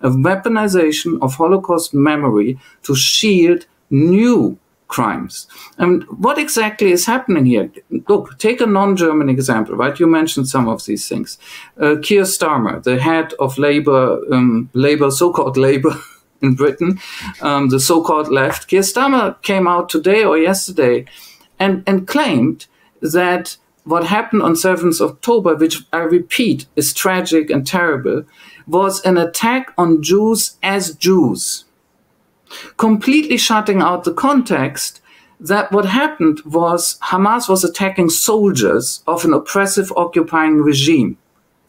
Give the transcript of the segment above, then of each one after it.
a weaponization of Holocaust memory to shield new crimes. And what exactly is happening here? Look, take a non-German example, right? You mentioned some of these things. Keir Starmer, the head of Labour, so-called Labour in Britain, the so-called left. Keir Starmer came out today or yesterday and claimed that what happened on 7th October, which I repeat is tragic and terrible, was an attack on Jews as Jews, completely shutting out the context that what happened was Hamas was attacking soldiers of an oppressive occupying regime.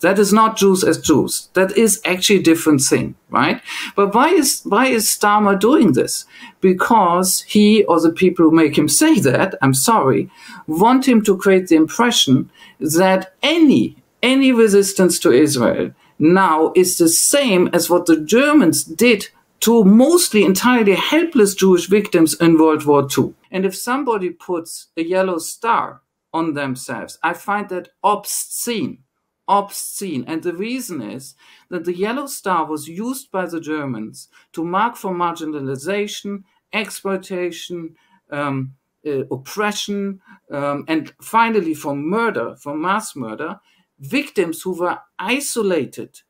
That is not Jews as Jews. That is actually a different thing, right? But why is Starmer doing this? Because he, or the people who make him say that, I'm sorry, want him to create the impression that any resistance to Israel now is the same as what the Germans did to mostly entirely helpless Jewish victims in World War II. And if somebody puts a yellow star on themselves, I find that obscene. And the reason is that the yellow star was used by the Germans to mark for marginalization, exploitation, oppression, and finally for murder, for mass murder, victims who were isolated.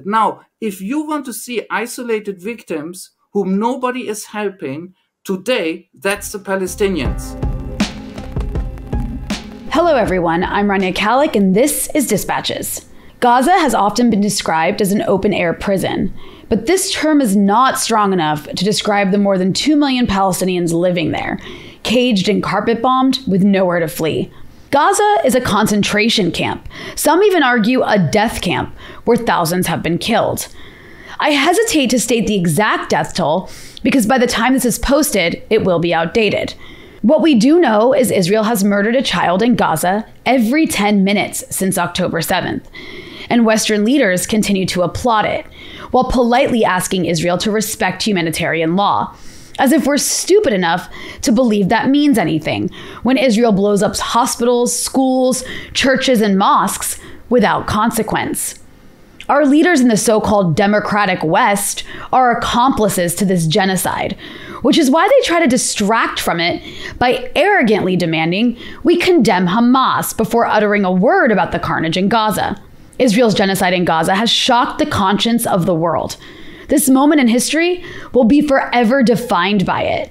Now, if you want to see isolated victims whom nobody is helping today, that's the Palestinians. Hello everyone, I'm Rania Khalek and this is Dispatches. Gaza has often been described as an open-air prison, but this term is not strong enough to describe the more than 2 million Palestinians living there, caged and carpet-bombed with nowhere to flee. Gaza is a concentration camp, some even argue a death camp, where thousands have been killed. I hesitate to state the exact death toll because by the time this is posted, it will be outdated. What we do know is Israel has murdered a child in Gaza every 10 minutes since October 7th, and Western leaders continue to applaud it, while politely asking Israel to respect humanitarian law, as if we're stupid enough to believe that means anything when Israel blows up hospitals, schools, churches, and mosques without consequence. Our leaders in the so-called democratic West are accomplices to this genocide, which is why they try to distract from it by arrogantly demanding we condemn Hamas before uttering a word about the carnage in Gaza. Israel's genocide in Gaza has shocked the conscience of the world. This moment in history will be forever defined by it.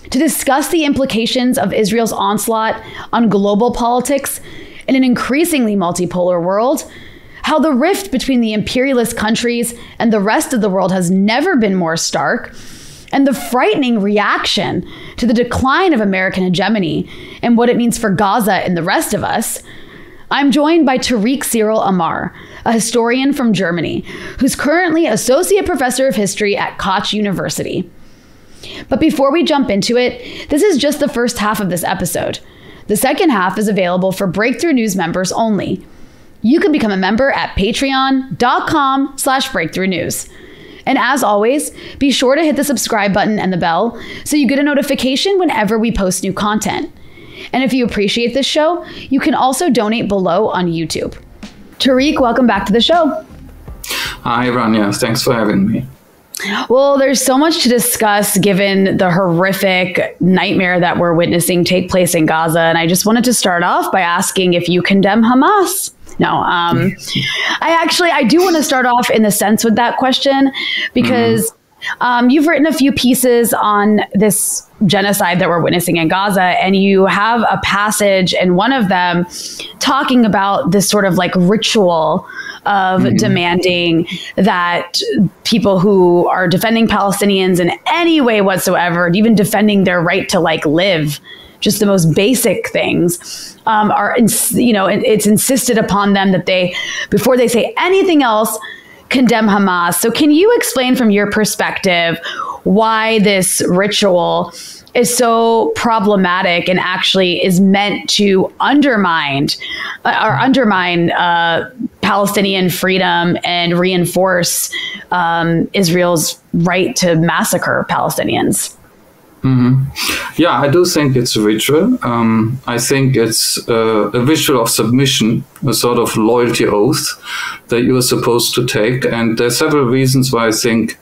To discuss the implications of Israel's onslaught on global politics in an increasingly multipolar world, how the rift between the imperialist countries and the rest of the world has never been more stark, and the frightening reaction to the decline of American hegemony and what it means for Gaza and the rest of us, I'm joined by Tarik Cyril Amar, a historian from Germany, who's currently Associate Professor of History at Koc University. But before we jump into it, this is just the first half of this episode. The second half is available for Breakthrough News members only. You can become a member at patreon.com/breakthroughnews. And as always, be sure to hit the subscribe button and the bell so you get a notification whenever we post new content. And if you appreciate this show, you can also donate below on YouTube. Tarik, welcome back to the show. Hi, Rania. Thanks for having me. Well, there's so much to discuss given the horrific nightmare that we're witnessing take place in Gaza. And I just wanted to start off by asking if you condemn Hamas. No, I do want to start off in the sense with that question because you've written a few pieces on this genocide that we're witnessing in Gaza, and you have a passage in one of them talking about this sort of like ritual of demanding that people who are defending Palestinians in any way whatsoever, even defending their right to like live, just the most basic things, it's insisted upon them that they, before they say anything else, condemn Hamas. So can you explain from your perspective why this ritual is so problematic and actually is meant to undermine Palestinian freedom and reinforce Israel's right to massacre Palestinians? Yeah, I do think it's a ritual. I think it's a ritual of submission, a sort of loyalty oath that you are supposed to take. And there are several reasons why I think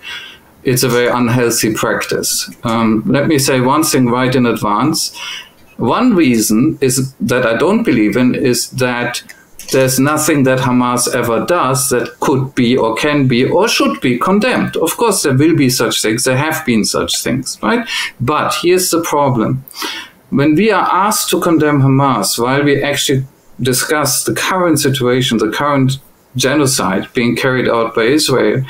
it's a very unhealthy practice. Let me say one thing right in advance. One reason is that I don't believe in is that there's nothing that Hamas ever does that could be or can be or should be condemned. Of course, there will be such things. There have been such things, right? But here's the problem. When we are asked to condemn Hamas, while we actually discuss the current situation, the current genocide being carried out by Israel,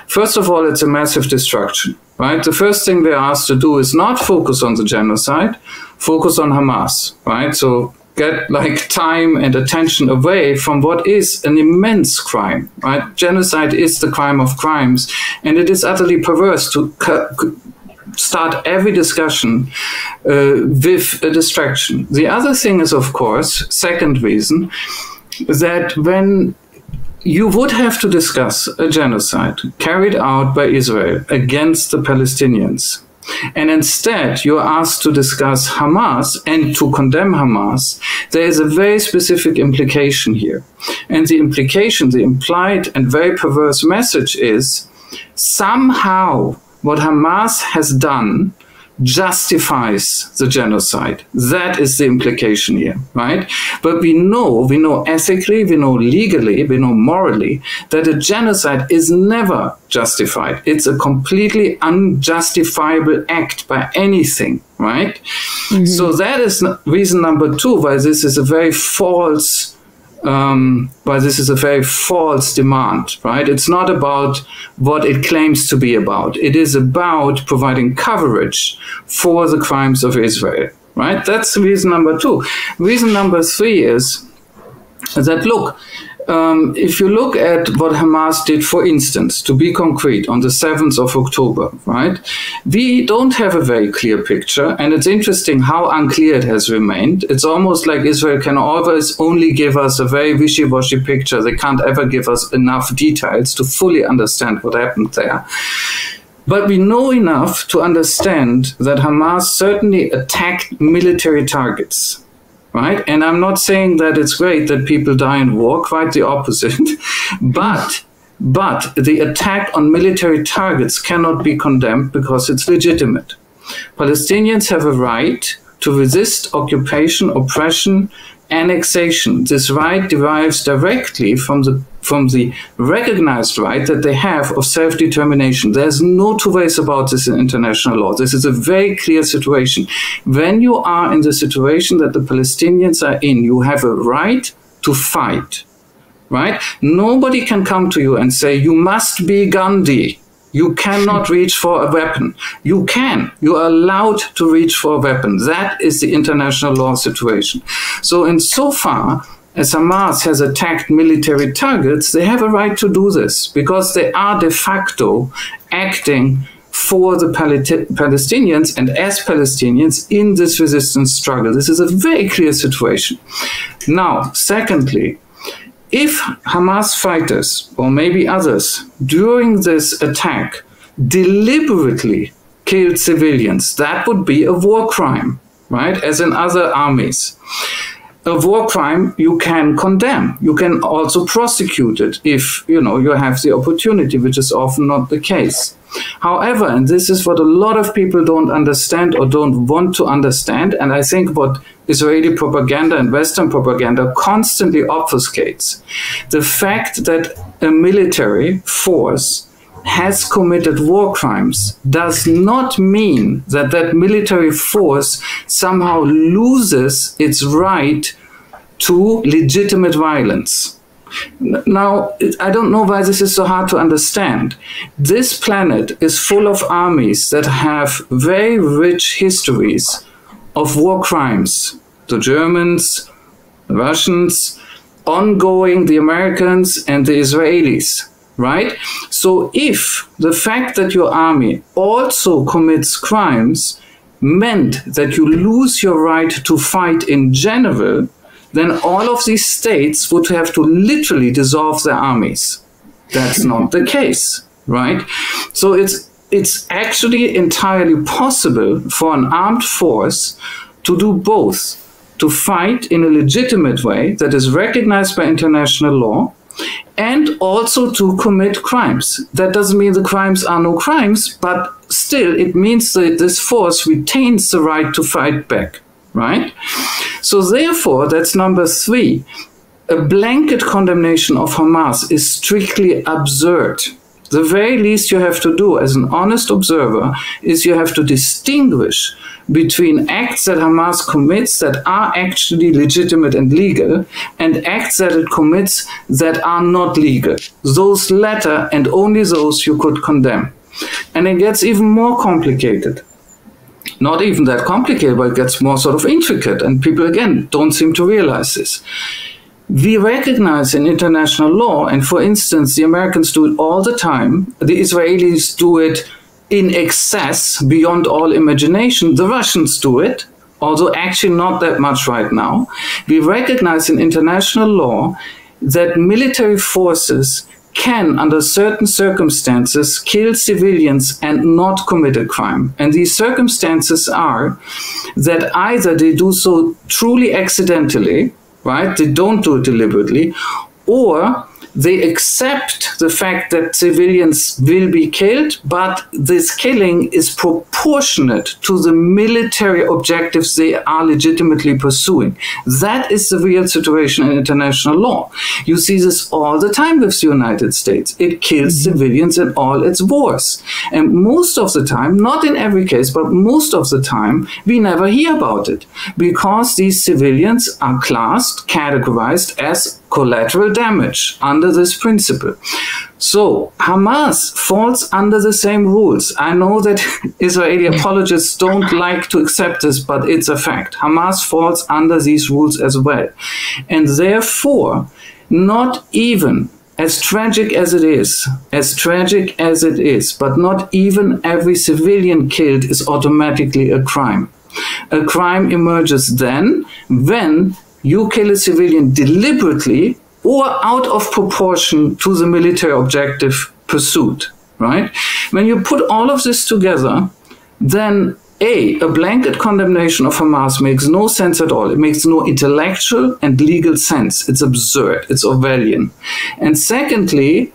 first of all, it's a massive destruction, right? The first thing we're asked to do is not focus on the genocide, focus on Hamas, right? So get like time and attention away from what is an immense crime, right? Genocide is the crime of crimes, and it is utterly perverse to start every discussion with a distraction. The other thing is, of course, second reason, that when you would have to discuss a genocide carried out by Israel against the Palestinians, and instead you're asked to discuss Hamas and to condemn Hamas, there is a very specific implication here. And the implication, the implied and very perverse message is somehow what Hamas has done justifies the genocide. That is the implication here, right? But we know ethically, we know legally, we know morally that a genocide is never justified. It's a completely unjustifiable act by anything, right? Mm-hmm. So that is reason number two why this is a very false demand, right? It's not about what it claims to be about. It is about providing coverage for the crimes of Israel, right? That's reason number two. Reason number three is that, look, if you look at what Hamas did, for instance, to be concrete, on the 7th of October, right, we don't have a very clear picture, and it's interesting how unclear it has remained. It's almost like Israel can always only give us a very wishy-washy picture. They can't ever give us enough details to fully understand what happened there. But we know enough to understand that Hamas certainly attacked military targets. Right? And I'm not saying that it's great that people die in war, quite the opposite. But the attack on military targets cannot be condemned because it's legitimate. Palestinians have a right to resist occupation, oppression, annexation. This right derives directly from the recognized right that they have of self-determination. There's no two ways about this in international law. This is a very clear situation. When you are in the situation that the Palestinians are in, you have a right to fight, right? Nobody can come to you and say, you must be Gandhi. You cannot reach for a weapon. You can. You are allowed to reach for a weapon. That is the international law situation. So insofar as Hamas has attacked military targets, they have a right to do this because they are de facto acting for the Palestinians and as Palestinians in this resistance struggle. This is a very clear situation. Now, secondly, if Hamas fighters, or maybe others, during this attack deliberately killed civilians, that would be a war crime, right? As in other armies. A war crime you can condemn. You can also prosecute it if, you have the opportunity, which is often not the case. However, and this is what a lot of people don't understand or don't want to understand, and I think what Israeli propaganda and Western propaganda constantly obfuscates, the fact that a military force has committed war crimes does not mean that that military force somehow loses its right to legitimate violence. Now, I don't know why this is so hard to understand. This planet is full of armies that have very rich histories of war crimes. The Germans, the Russians, ongoing the Americans and the Israelis, right? So if the fact that your army also commits crimes meant that you lose your right to fight in general, then all of these states would have to literally dissolve their armies. That's not the case, right? So it's actually entirely possible for an armed force to do both, to fight in a legitimate way that is recognized by international law, and also to commit crimes. That doesn't mean the crimes are no crimes, but still it means that this force retains the right to fight back, right? So therefore, that's number 3. A blanket condemnation of Hamas is strictly absurd. The very least you have to do as an honest observer is you have to distinguish between acts that Hamas commits that are actually legitimate and legal and acts that it commits that are not legal. Those latter and only those you could condemn. And it gets even more complicated. Not even that complicated, but it gets more sort of intricate. And people, again, don't seem to realize this. We recognize in international law, and for instance, the Americans do it all the time, the Israelis do it in excess, beyond all imagination, the Russians do it, although actually not that much right now. We recognize in international law that military forces can, under certain circumstances, kill civilians and not commit a crime. And these circumstances are that either they do so truly accidentally, right? They don't do it deliberately, or they accept the fact that civilians will be killed, but this killing is proportionate to the military objectives they are legitimately pursuing. That is the real situation in international law. You see this all the time with the United States. It kills civilians in all its wars. And most of the time, not in every case, but most of the time, we never hear about it because these civilians are classed, categorized as collateral damage under this principle. So Hamas falls under the same rules. I know that Israeli apologists don't like to accept this, but it's a fact. Hamas falls under these rules as well. And therefore, not even as tragic as it is, but not even every civilian killed is automatically a crime. A crime emerges then when you kill a civilian deliberately or out of proportion to the military objective pursued, right? When you put all of this together, then a blanket condemnation of Hamas makes no sense at all. It makes no intellectual and legal sense. It's absurd. It's Orwellian. And secondly,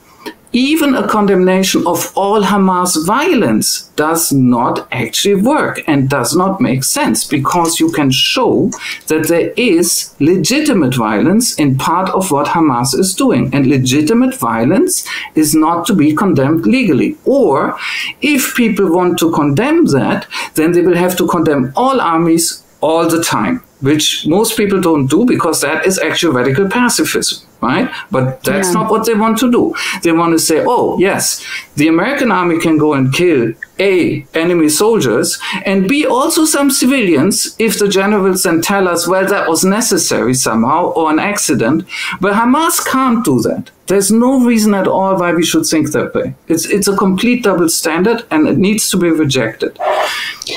even a condemnation of all Hamas violence does not actually work and does not make sense because you can show that there is legitimate violence in part of what Hamas is doing. And legitimate violence is not to be condemned legally. Or if people want to condemn that, then they will have to condemn all armies all the time, which most people don't do because that is actually radical pacifism, right? But that's not what they want to do. They want to say, oh, yes, the American army can go and kill A, enemy soldiers, and B, also some civilians, if the generals then tell us, well, that was necessary somehow or an accident. But Hamas can't do that. There's no reason at all why we should think that way. It's a complete double standard and it needs to be rejected.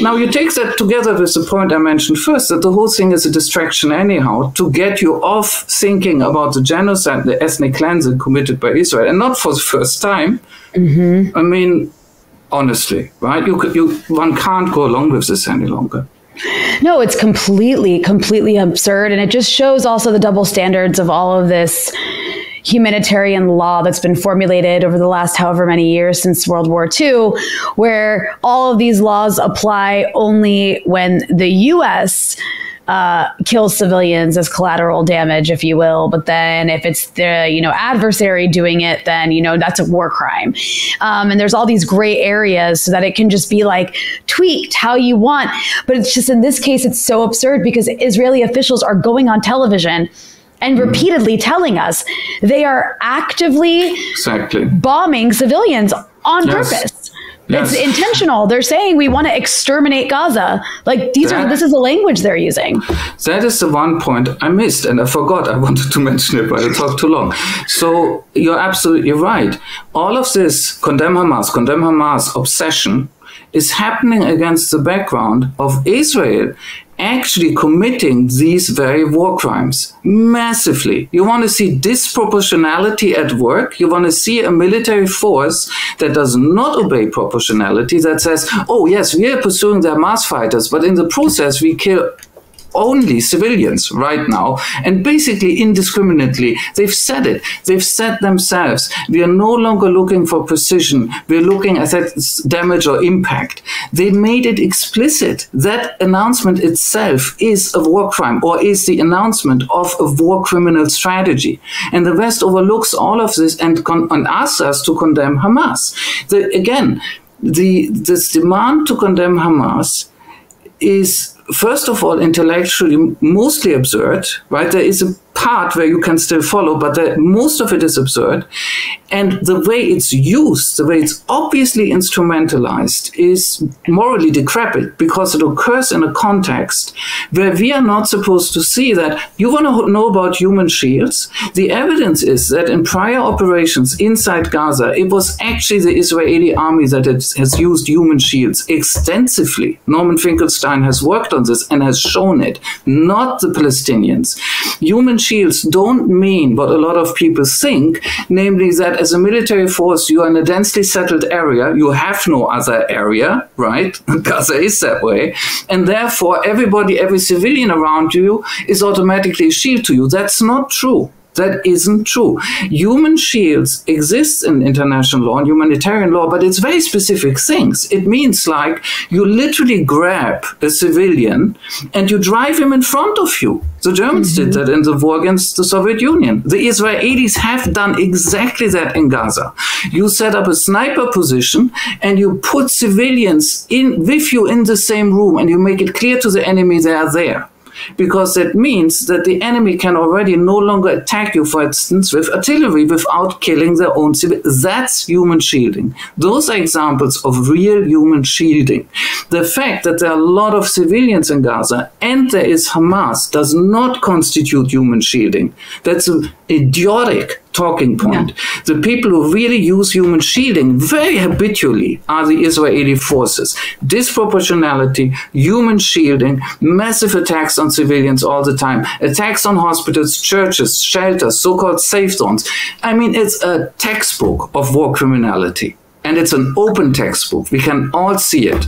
Now, you take that together with the point I mentioned first, that the whole thing is a distraction anyhow, to get you off thinking about the genocide, the ethnic cleansing committed by Israel, and not for the first time. I mean, honestly, right? One can't go along with this any longer. No, it's completely absurd. And it just shows also the double standards of all of this humanitarian law that's been formulated over the last however many years since World War II, where all of these laws apply only when the U.S. kills civilians as collateral damage, if you will. But then if it's the adversary doing it, then that's a war crime. And there's all these gray areas so that it can just be like tweaked how you want. But it's just in this case, it's so absurd because Israeli officials are going on television and repeatedly telling us they are actively bombing civilians on purpose. It's intentional. They're saying we want to exterminate Gaza. Like this is the language they're using. That is the one point I missed and I forgot I wanted to mention it, but I talked too long. So you're absolutely right. All of this condemn Hamas obsession is happening against the background of Israel actually committing these very war crimes massively. You want to see disproportionality at work. You want to see a military force that does not obey proportionality, that says, oh yes, we are pursuing the Hamas fighters, but in the process we kill only civilians right now, and basically indiscriminately. They've said it. They've said themselves, we are no longer looking for precision. We're looking at damage or impact. They made it explicit. That announcement itself is a war crime, or is the announcement of a war criminal strategy. And the West overlooks all of this and asks us to condemn Hamas. This demand to condemn Hamas is, first of all, intellectually mostly absurd, right? There is a part where you can still follow, but most of it is absurd. And the way it's used, the way it's obviously instrumentalized, is morally decrepit, because it occurs in a context where we are not supposed to see that. You want to know about human shields? The evidence is that in prior operations inside Gaza, it was actually the Israeli army that has used human shields extensively. Norman Finkelstein has worked on this and has shown it, not the Palestinians. Human shields don't mean what a lot of people think, namely that as a military force, you are in a densely settled area, you have no other area, right? Gaza is that way. And therefore, every civilian around you is automatically a shield to you. That's not true. That isn't true. Human shields exist in international law and humanitarian law, but it's very specific things. It means like you literally grab a civilian and you drive him in front of you. The Germans did that in the war against the Soviet Union. The Israelis have done exactly that in Gaza. You set up a sniper position and you put civilians in with you in the same room, and you make it clear to the enemy they are there. Because that means that the enemy can already no longer attack you, for instance, with artillery without killing their own civilians. That's human shielding. Those are examples of real human shielding. The fact that there are a lot of civilians in Gaza and there is Hamas does not constitute human shielding. That's an idiotic talking point. Yeah. The people who really use human shielding very habitually are the Israeli forces. Disproportionality, human shielding, massive attacks on civilians all the time, attacks on hospitals, churches, shelters, so-called safe zones. I mean, it's a textbook of war criminality, and it's an open textbook. We can all see it.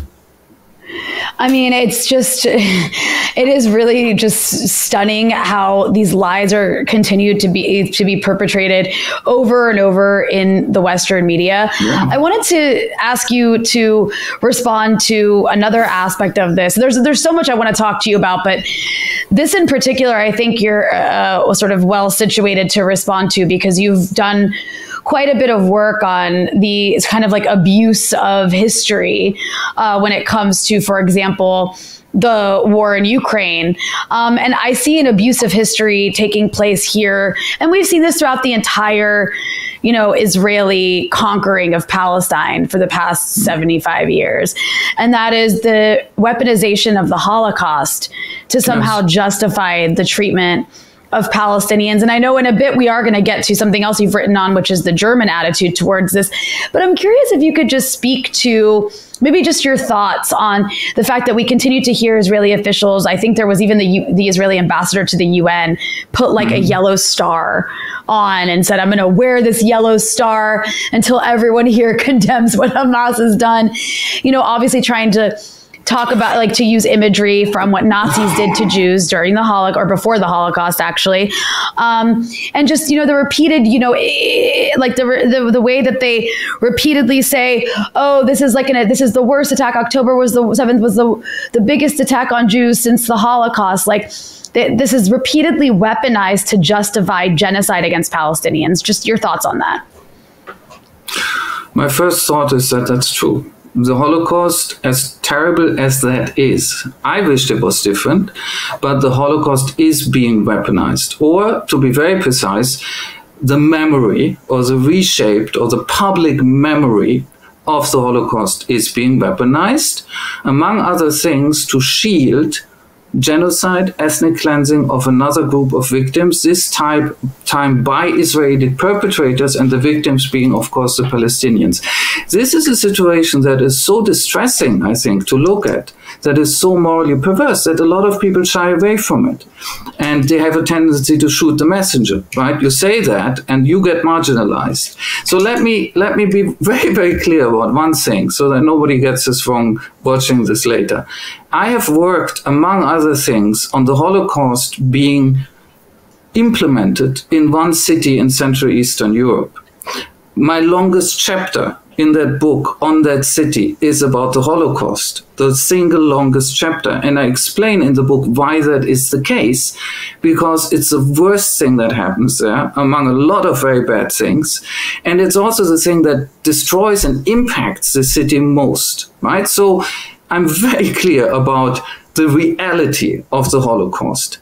I mean, it's just, it is really just stunning how these lies are continued to be perpetrated over and over in the Western media. Yeah. I wanted to ask you to respond to another aspect of this. There's so much I want to talk to you about, but this in particular, I think you're sort of well situated to respond to, because you've done quite a bit of work on the kind of like abuse of history when it comes to, for example, the war in Ukraine. And I see an abuse of history taking place here. And we've seen this throughout the entire, Israeli conquering of Palestine for the past 75 years. And that is the weaponization of the Holocaust to somehow justify the treatment of Palestinians. And I know in a bit we are going to get to something else you've written on, which is the German attitude towards this. But I'm curious if you could just speak to maybe just your thoughts on the fact that we continue to hear Israeli officials. I think there was even the Israeli ambassador to the UN put like a yellow star on and said, I'm going to wear this yellow star until everyone here condemns what Hamas has done. Obviously trying to talk about, like, to use imagery from what Nazis did to Jews during the Holocaust, or before the Holocaust, actually. And just, the repeated, like the way that they repeatedly say, oh, this is this is the worst attack. October 7th was the biggest attack on Jews since the Holocaust. Like, this is repeatedly weaponized to justify genocide against Palestinians. Just your thoughts on that. My first thought is that that's true. The Holocaust, as terrible as that is, I wished it was different, but the Holocaust is being weaponized. Or, to be very precise, the memory, or the reshaped, or the public memory of the Holocaust is being weaponized, among other things, to shield genocide, ethnic cleansing of another group of victims, this time by Israeli perpetrators, and the victims being, of course, the Palestinians. This is a situation that is so distressing, I think, to look at, that is so morally perverse that a lot of people shy away from it. And they have a tendency to shoot the messenger, right? You say that and you get marginalized. So let me be very, very clear about one thing so that nobody gets this wrong watching this later. I have worked, among other things, on the Holocaust being implemented in one city in Central Eastern Europe. My longest chapter in that book on that city is about the Holocaust, the single longest chapter. And I explain in the book why that is the case, because it's the worst thing that happens there, among a lot of very bad things. And it's also the thing that destroys and impacts the city most, right? So I'm very clear about the reality of the Holocaust.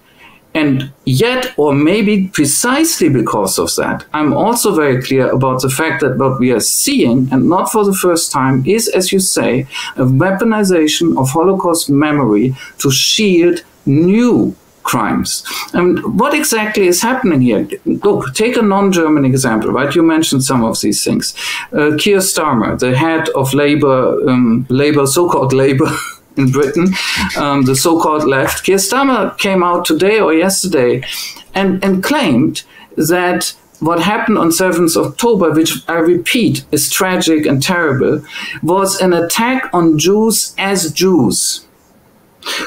And yet, or maybe precisely because of that, I'm also very clear about the fact that what we are seeing, and not for the first time, is, as you say, a weaponization of Holocaust memory to shield new crimes. And what exactly is happening here? Look, take a non-German example, right? You mentioned some of these things. Keir Starmer, the head of Labour, so-called Labour, in Britain, the so-called left. Keir Starmer came out today or yesterday and claimed that what happened on 7th October, which I repeat is tragic and terrible, was an attack on Jews as Jews,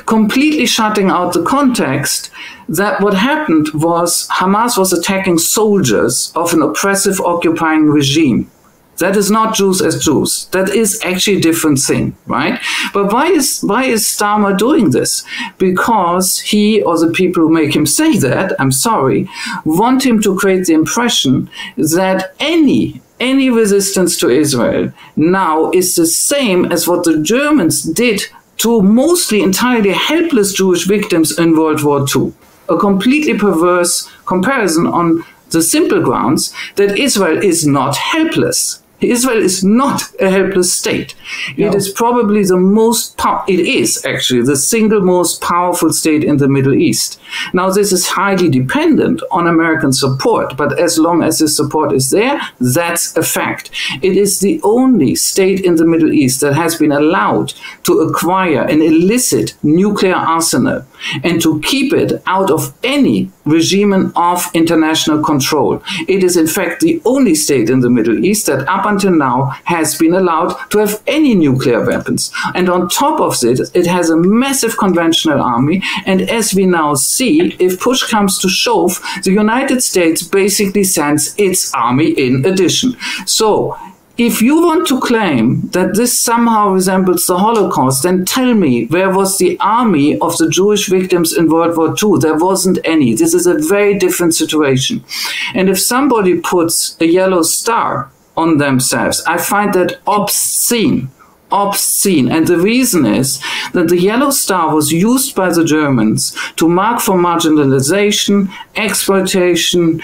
completely shutting out the context that what happened was Hamas was attacking soldiers of an oppressive occupying regime. That is not Jews as Jews. That is actually a different thing, right? But why is Starmer doing this? Because he, or the people who make him say that, I'm sorry, want him to create the impression that any resistance to Israel now is the same as what the Germans did to mostly entirely helpless Jewish victims in World War II. A completely perverse comparison on the simple grounds that Israel is not helpless. Israel is not a helpless state. No. It is probably it is actually the single most powerful state in the Middle East. Now, this is highly dependent on American support, but as long as this support is there, that's a fact. It is the only state in the Middle East that has been allowed to acquire an illicit nuclear arsenal and to keep it out of any regime of international control. It is, in fact, the only state in the Middle East that up until now has been allowed to have any nuclear weapons. And on top of it, it has a massive conventional army. And as we now see, if push comes to shove, the United States basically sends its army in addition. So if you want to claim that this somehow resembles the Holocaust, then tell me, where was the army of the Jewish victims in World War II? There wasn't any. This is a very different situation. And if somebody puts a yellow star on themselves, I find that obscene. Obscene. And the reason is that the yellow star was used by the Germans to mark for marginalization, exploitation,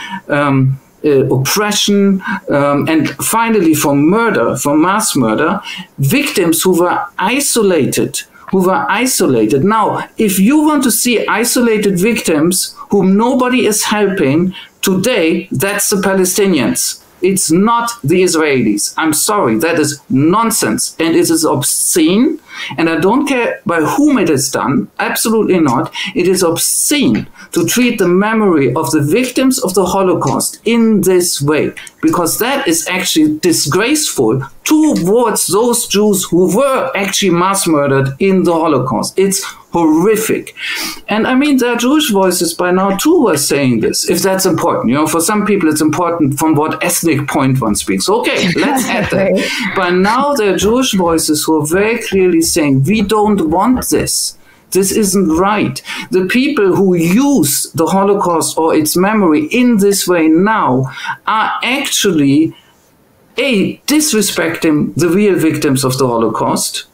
oppression, and finally for murder, for mass murder, victims who were isolated. Now, if you want to see isolated victims whom nobody is helping today, that's the Palestinians. It's not the Israelis. I'm sorry, that is nonsense. And it is obscene. And I don't care by whom it is done. Absolutely not. It is obscene to treat the memory of the victims of the Holocaust in this way, because that is actually disgraceful towards those Jews who were actually mass murdered in the Holocaust. It's horrific. And I mean, there are Jewish voices by now too who are saying this, if that's important. You know, for some people it's important from what ethnic point one speaks. Okay, let's add that. By now there are Jewish voices who are very clearly saying, we don't want this. This isn't right. The people who use the Holocaust or its memory in this way now are actually, disrespecting the real victims of the Holocaust,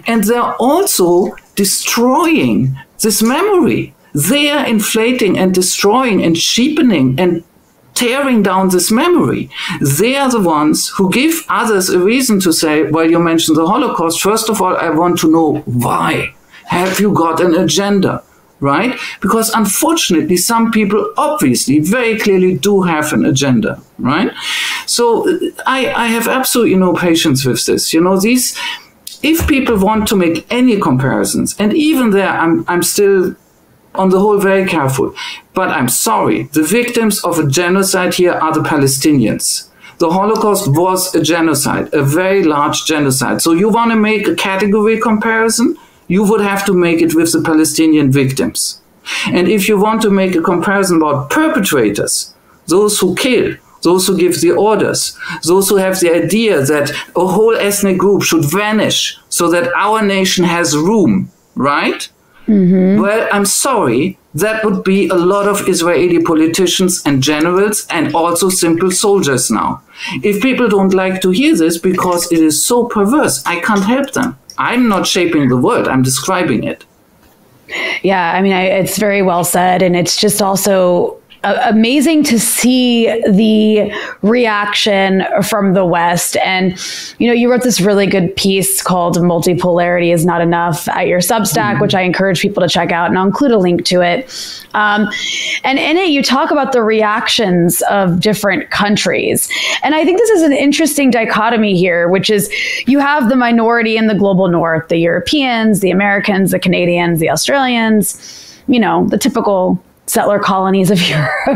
and they're also destroying this memory. They are inflating and destroying and cheapening and tearing down this memory. They are the ones who give others a reason to say, well, you mentioned the Holocaust. First of all, I want to know why. Have you got an agenda? Right? Because unfortunately, some people obviously very clearly do have an agenda, right? So I have absolutely no patience with this. You know, if people want to make any comparisons, and even there, I'm still on the whole very careful, but I'm sorry, the victims of a genocide here are the Palestinians. The Holocaust was a genocide, a very large genocide. So you want to make a category comparison, you would have to make it with the Palestinian victims. And if you want to make a comparison about perpetrators, those who kill, those who give the orders, those who have the idea that a whole ethnic group should vanish so that our nation has room, right? Mm-hmm. Well, I'm sorry, that would be a lot of Israeli politicians and generals and also simple soldiers now. If people don't like to hear this because it is so perverse, I can't help them. I'm not shaping the world, I'm describing it. Yeah, I mean, it's very well said. And it's just also amazing to see the reaction from the West. And, you know, you wrote this really good piece called Multipolarity is Not Enough at your Substack, which I encourage people to check out, and I'll include a link to it. And in it, you talk about the reactions of different countries. And I think this is an interesting dichotomy here, which is you have the minority in the global North, the Europeans, the Americans, the Canadians, the Australians, you know, the typical settler colonies of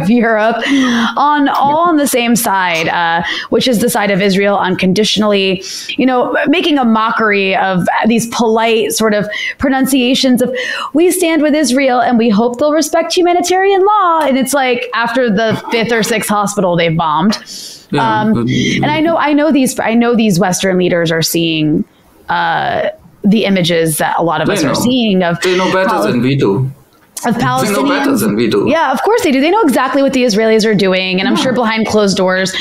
Europe, all on the same side, which is the side of Israel unconditionally, you know, making a mockery of these polite sort of pronunciations of, we stand with Israel and we hope they'll respect humanitarian law. And it's like after the 5th or 6th hospital they've bombed. Yeah, and I know these Western leaders are seeing the images that a lot of us are seeing of. They know better than we do. Of Palestinians. They know better than we do. Yeah, of course they do. They know exactly what the Israelis are doing. And I'm sure behind closed doors,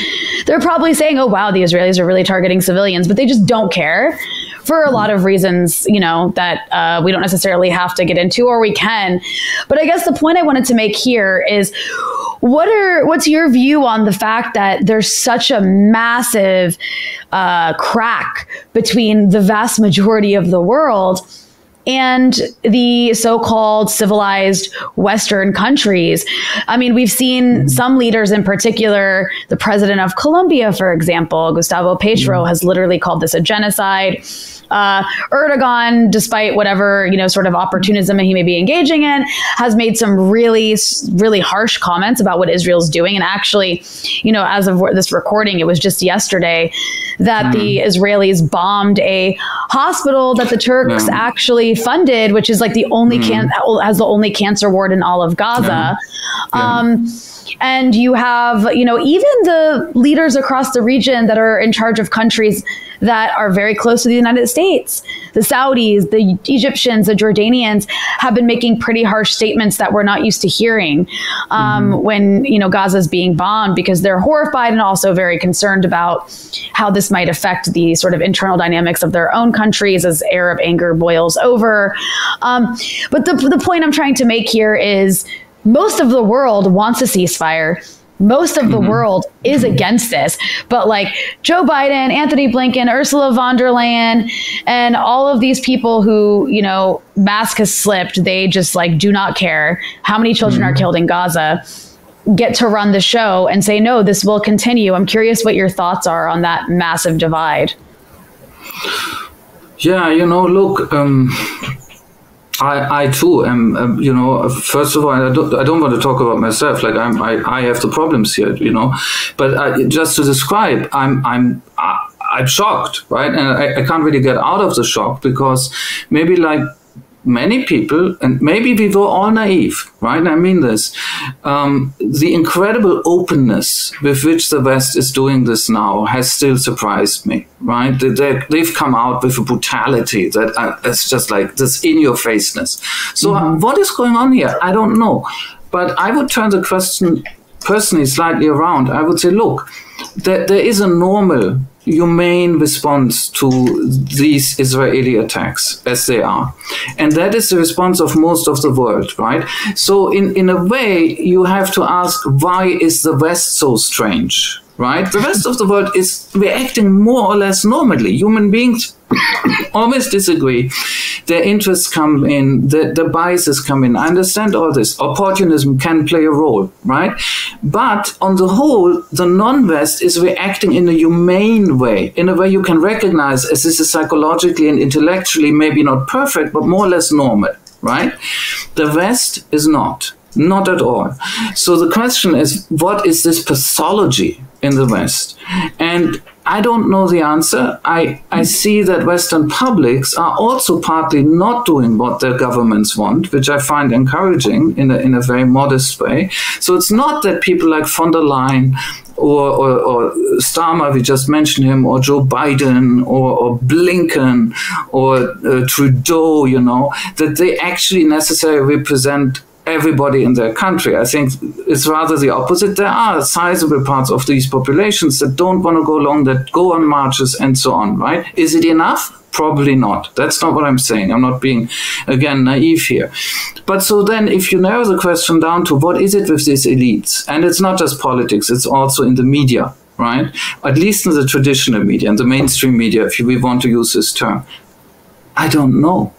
they're probably saying, oh, wow, the Israelis are really targeting civilians. But they just don't care for a lot of reasons, you know, that we don't necessarily have to get into, or we can. But I guess the point I wanted to make here is, what's your view on the fact that there's such a massive crack between the vast majority of the world and the so-called civilized Western countries? I mean, we've seen some leaders, in particular, the president of Colombia, for example, Gustavo Petro, has literally called this a genocide. Erdogan, despite whatever, you know, sort of opportunism he may be engaging in, has made some really, really harsh comments about what Israel's doing. And actually, you know, as of this recording, it was just yesterday that the Israelis bombed a hospital that the Turks actually funded, which is like the only has the only cancer ward in all of Gaza. And you have, you know, even the leaders across the region that are in charge of countries that are very close to the United States, the Saudis, the Egyptians, the Jordanians, have been making pretty harsh statements that we're not used to hearing when, you know, Gaza is being bombed, because they're horrified and also very concerned about how this might affect the sort of internal dynamics of their own countries as Arab anger boils over. But the point I'm trying to make here is, most of the world wants a ceasefire. Most of the world is against this. But like Joe Biden, Anthony Blinken, Ursula von der Leyen, and all of these people who, you know, mask has slipped, they just like do not care how many children are killed in Gaza, get to run the show and say, no, this will continue. I'm curious what your thoughts are on that massive divide. Yeah, you know, look, I too am, you know, first of all, I don't want to talk about myself, like I have the problems here, you know, but just to describe, I'm shocked, right? And I can't really get out of the shock, because maybe like many people, and maybe we were all naive, right? I mean this, the incredible openness with which the West is doing this now has still surprised me, right? They've come out with a brutality that it's just like this in-your-faceness. So what is going on here? I don't know. But I would turn the question personally slightly around. I would say, look, there is a normal, humane response to these Israeli attacks as they are. And that is the response of most of the world, right? So in a way, you have to ask, why is the West so strange? right? The rest of the world is reacting more or less normally. Human beings always disagree. Their interests come in, the biases come in. I understand all this. Opportunism can play a role, right? But on the whole, the non-West is reacting in a humane way, in a way you can recognize as this is psychologically and intellectually maybe not perfect, but more or less normal, right? The West is not. Not at all. So the question is, what is this pathology in the West? And I don't know the answer. I see that Western publics are also partly not doing what their governments want, which I find encouraging in a very modest way. So it's not that people like von der Leyen or Starmer, we just mentioned him, or Joe Biden or Blinken or Trudeau, you know, that they actually necessarily represent everybody in their country. I think it's rather the opposite. There are sizable parts of these populations that don't want to go along, that go on marches and so on, right? Is it enough? Probably not. That's not what I'm saying. I'm not being, again, naive here. But so then if you narrow the question down to what is it with these elites, and it's not just politics, it's also in the media, right? At least in the traditional media, in the mainstream media, if we want to use this term. I don't know.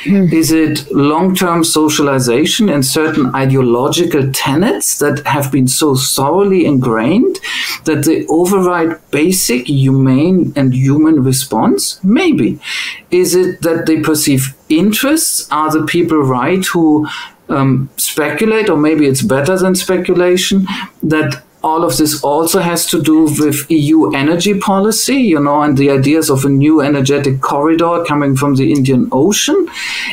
Is it long-term socialization in certain ideological tenets that have been so thoroughly ingrained that they override basic humane and human response? Maybe. Is it that they perceive interests? Are the people right who speculate, or maybe it's better than speculation, that all of this also has to do with EU energy policy, you know, and the ideas of a new energetic corridor coming from the Indian Ocean.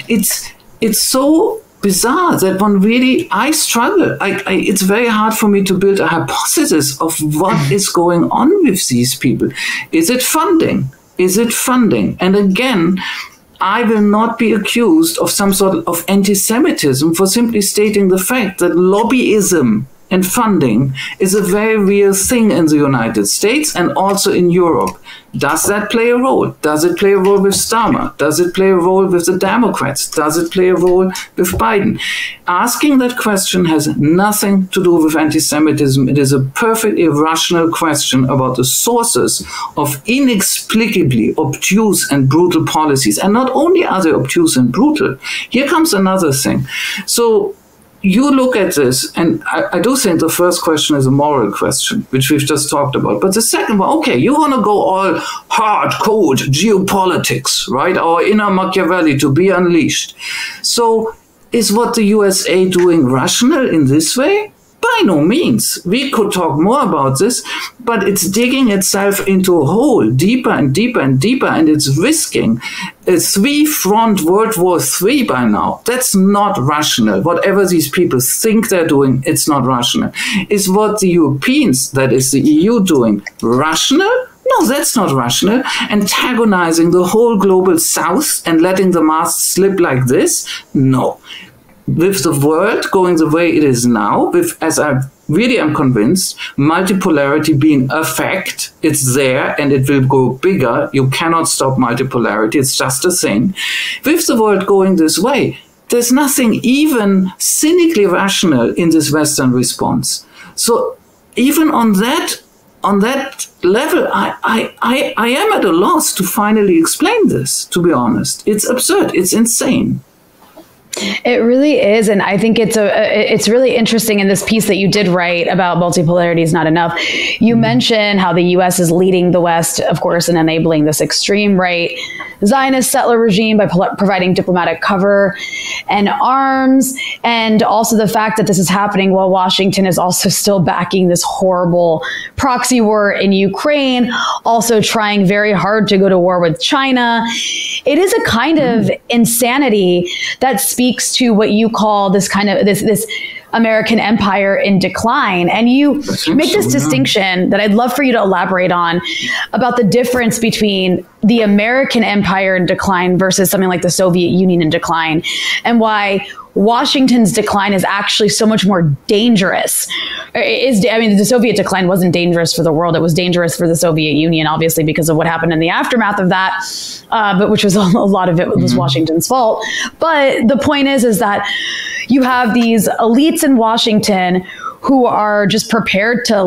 It's so bizarre that one really, I struggle. It's very hard for me to build a hypothesis of what is going on with these people. Is it funding? Is it funding? And again, I will not be accused of some sort of anti-Semitism for simply stating the fact that lobbyism and funding is a very real thing in the United States and also in Europe. Does that play a role? Does it play a role with Starmer? Does it play a role with the Democrats? Does it play a role with Biden? Asking that question has nothing to do with anti-Semitism. It is a perfectly rational question about the sources of inexplicably obtuse and brutal policies. And not only are they obtuse and brutal, here comes another thing. So you look at this, and I do think the first question is a moral question, which we've just talked about. But the second one, okay, you want to go all hard-code geopolitics, right? Our inner Machiavelli to be unleashed. So is what the USA doing rational in this way? By no means. We could talk more about this, but it's digging itself into a hole deeper and deeper and deeper, and it's risking a three-front World War III by now. That's not rational. Whatever these people think they're doing, it's not rational. Is what the Europeans, that is the EU, doing rational? No, that's not rational. Antagonizing the whole global south and letting the mast slip like this? No. With the world going the way it is now, with, as I really am convinced, multipolarity being a fact, it's there and it will go bigger. You cannot stop multipolarity. It's just a thing. With the world going this way, there's nothing even cynically rational in this Western response. So even on that level, I am at a loss to finally explain this, to be honest. It's absurd. It's insane. It really is. And I think it's really interesting in this piece that you did write about multipolarity is not enough. You mentioned how the U.S. is leading the West, of course, in enabling this extreme right Zionist settler regime by providing diplomatic cover and arms. And also the fact that this is happening while Washington is also still backing this horrible proxy war in Ukraine, also trying very hard to go to war with China. It is a kind of insanity that speaks to what you call this kind of this American empire in decline. And you make this distinction that I'd love for you to elaborate on about the difference between the American empire in decline versus something like the Soviet Union in decline, and why Washington's decline is actually so much more dangerous. The Soviet decline wasn't dangerous for the world. It was dangerous for the Soviet Union, obviously, because of what happened in the aftermath of that, but which was a lot of it was Washington's fault. But the point is that you have these elites in Washington who are just prepared to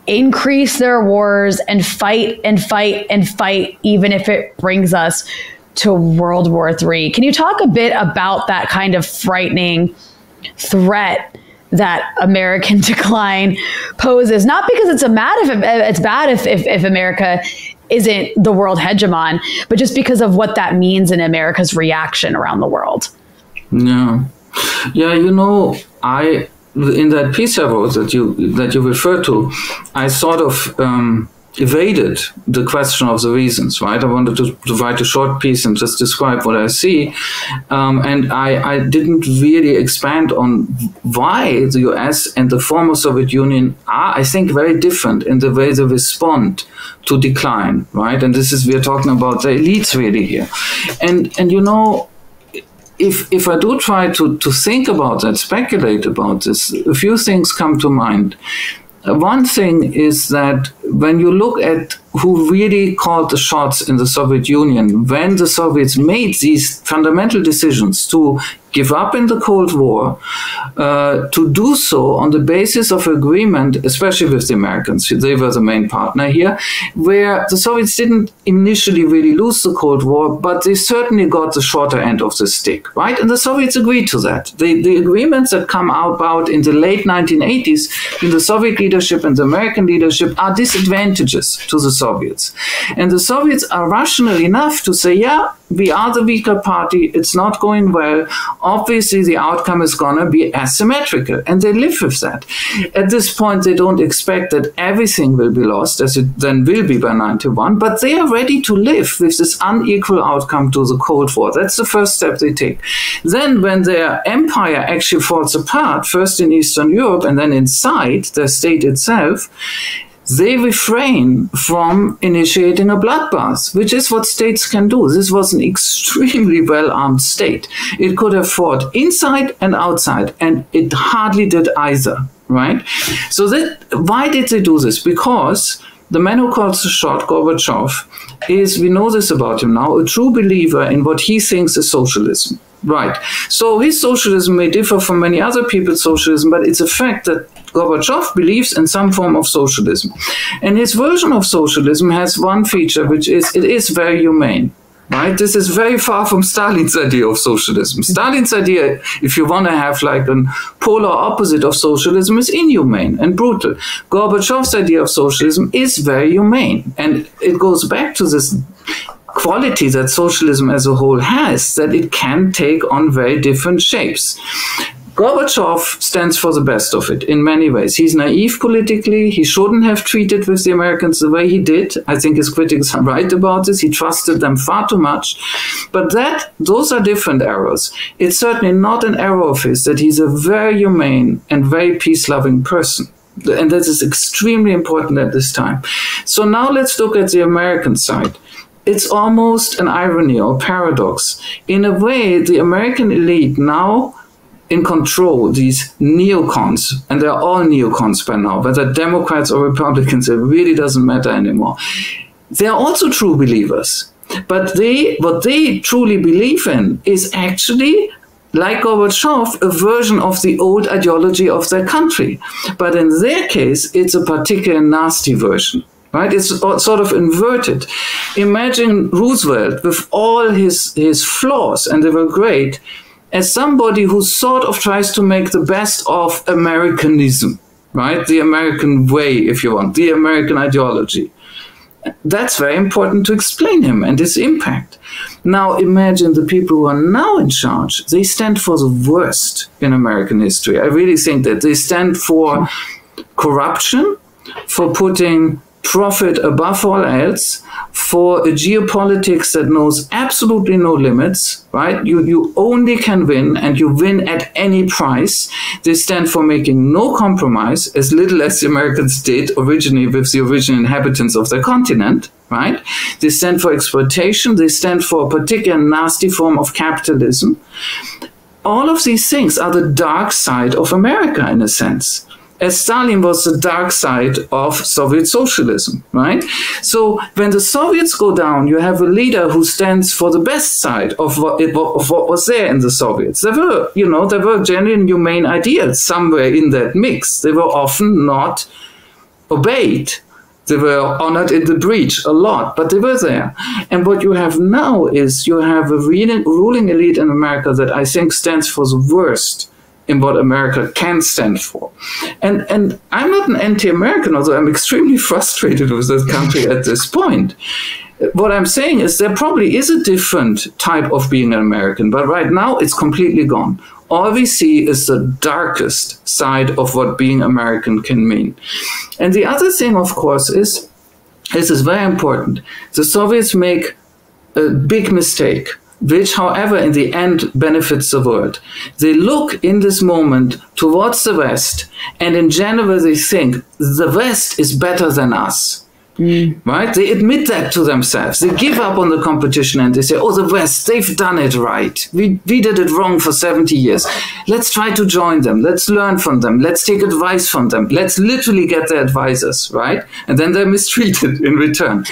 increase their wars and fight and fight and fight, even if it brings us to World War III. Can you talk a bit about that kind of frightening threat that American decline poses? Not because it's bad if America isn't the world hegemon, but just because of what that means in America's reaction around the world. Yeah, you know, in that piece I wrote that you referred to, I sort of evaded the question of the reasons, right? I wanted to write a short piece and just describe what I see. And I didn't really expand on why the US and the former Soviet Union are, I think, very different in the way they respond to decline, right? And we're talking about the elites really here. And you know, if I do try to think about that, speculate about this, a few things come to mind. One thing is that when you look at who really called the shots in the Soviet Union, when the Soviets made these fundamental decisions to give up in the Cold War, to do so on the basis of agreement, especially with the Americans, they were the main partner here, where the Soviets didn't initially really lose the Cold War, but they certainly got the shorter end of the stick, right? And the Soviets agreed to that. The agreements that come about in the late 1980s in the Soviet leadership and the American leadership are disadvantages to the Soviets. And the Soviets are rational enough to say, yeah, we are the weaker party, it's not going well, obviously the outcome is going to be asymmetrical, and they live with that. At this point, they don't expect that everything will be lost, as it then will be by 91, but they are ready to live with this unequal outcome to the Cold War. That's the first step they take. Then when their empire actually falls apart, first in Eastern Europe and then inside the state itself, they refrain from initiating a bloodbath, which is what states can do. This was an extremely well-armed state. It could have fought inside and outside, and it hardly did either, right? So why did they do this? Because the man who calls the shot, Gorbachev, is, we know this about him now, a true believer in what he thinks is socialism. Right. So his socialism may differ from many other people's socialism, but it's a fact that Gorbachev believes in some form of socialism. And his version of socialism has one feature, which is it is very humane. Right? This is very far from Stalin's idea of socialism. Stalin's idea, if you want to have like a polar opposite of socialism, is inhumane and brutal. Gorbachev's idea of socialism is very humane. And it goes back to this quality that socialism as a whole has, that it can take on very different shapes. Gorbachev stands for the best of it in many ways. He's naive politically. He shouldn't have treated with the Americans the way he did. I think his critics are right about this. He trusted them far too much. But those are different errors. It's certainly not an error of his that he's a very humane and very peace-loving person. And that is extremely important at this time. So now let's look at the American side. It's almost an irony or paradox. In a way, the American elite now in control, these neocons, and they're all neocons by now, whether Democrats or Republicans, it really doesn't matter anymore. They're also true believers. But what they truly believe in is actually, like Gorbachev, a version of the old ideology of their country. But in their case, it's a particularly nasty version. Right? It's sort of inverted. Imagine Roosevelt with all his flaws, and they were great, as somebody who sort of tries to make the best of Americanism, right? The American way, if you want, the American ideology. That's very important to explain him and his impact. Now imagine the people who are now in charge. They stand for the worst in American history. I really think that they stand for corruption, for putting profit above all else, for a geopolitics that knows absolutely no limits, right? You only can win, and you win at any price. They stand for making no compromise, as little as the Americans did originally with the original inhabitants of their continent, right? They stand for exploitation. They stand for a particular nasty form of capitalism. All of these things are the dark side of America, in a sense. As Stalin was the dark side of Soviet socialism, right? So when the Soviets go down, you have a leader who stands for the best side of what was there in the Soviets. There were genuine humane ideals somewhere in that mix. They were often not obeyed. They were honored in the breach a lot, but they were there. And what you have now is you have a ruling elite in America that I think stands for the worst in what America can stand for. And I'm not an anti-American, although I'm extremely frustrated with this country at this point. What I'm saying is there probably is a different type of being an American, but right now it's completely gone. All we see is the darkest side of what being American can mean. And the other thing, of course, is, this is very important, the Soviets make a big mistake, which, however, in the end benefits the world. They look in this moment towards the West, and in general they think the West is better than us. Right? They admit that to themselves. They give up on the competition and they say, oh, the West, they've done it right. We did it wrong for 70 years. Let's try to join them. Let's learn from them. Let's take advice from them. Let's literally get their advisors, right? And then they're mistreated in return.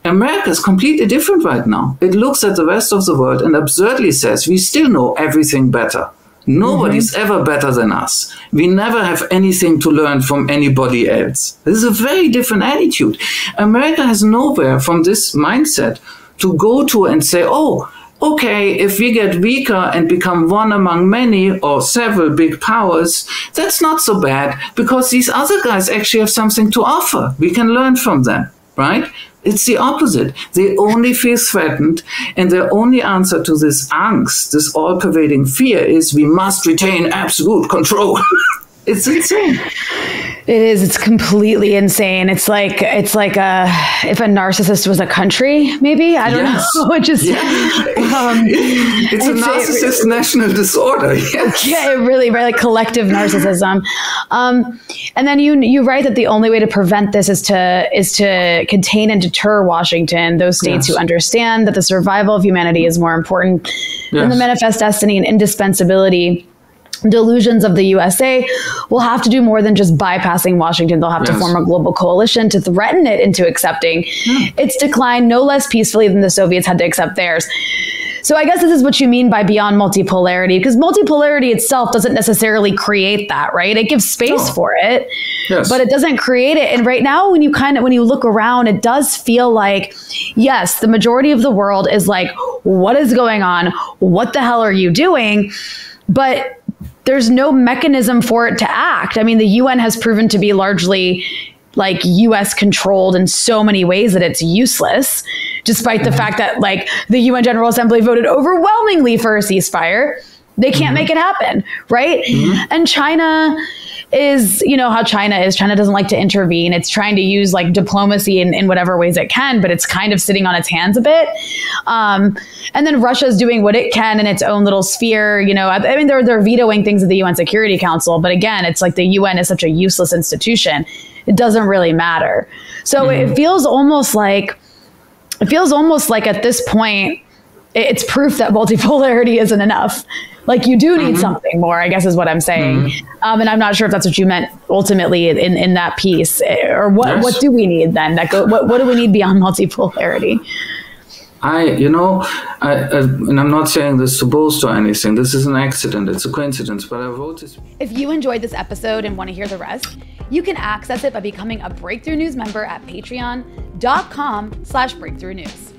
America is completely different right now. It looks at the rest of the world and absurdly says, we still know everything better. Nobody's ever better than us. We never have anything to learn from anybody else. This is a very different attitude. America has nowhere from this mindset to go to and say, oh, okay, if we get weaker and become one among many or several big powers, that's not so bad because these other guys actually have something to offer. We can learn from them, right? It's the opposite. They only feel threatened, and their only answer to this angst, this all-pervading fear, is we must retain absolute control. It's insane. It is. It's completely insane. It's like if a narcissist was a country, maybe. I don't know. It just it's a narcissist national disorder. Yes. Yeah, really, right? Like collective narcissism. And then you write that the only way to prevent this is to contain and deter Washington, those states who understand that the survival of humanity is more important than the manifest destiny and indispensability. Delusions of the USA will have to do more than just bypassing Washington. They'll have to form a global coalition to threaten it into accepting its decline no less peacefully than the Soviets had to accept theirs. So I guess this is what you mean by beyond multipolarity, because multipolarity itself doesn't necessarily create that, right? It gives space for it, but it doesn't create it. And right now, when you look around, it does feel like, yes, the majority of the world is like, what is going on? What the hell are you doing? But there's no mechanism for it to act. I mean, the UN has proven to be largely like US controlled in so many ways that it's useless, despite the fact that like the UN General Assembly voted overwhelmingly for a ceasefire. They can't make it happen, right? And China is, you know how China is. China doesn't like to intervene. It's trying to use like diplomacy in whatever ways it can, but it's kind of sitting on its hands a bit. And then Russia's doing what it can in its own little sphere. You know, I mean, they're vetoing things at the UN Security Council, but again, it's like the UN is such a useless institution. It doesn't really matter. So it feels almost like at this point, it's proof that multipolarity isn't enough. Like you do need something more, I guess is what I'm saying. And I'm not sure if that's what you meant ultimately in that piece, or what do we need then? What do we need beyond multipolarity? And I'm not saying this to boast or anything. This is an accident. It's a coincidence. But I wrote this. If you enjoyed this episode and want to hear the rest, you can access it by becoming a Breakthrough News member at patreon.com/breakthrough news.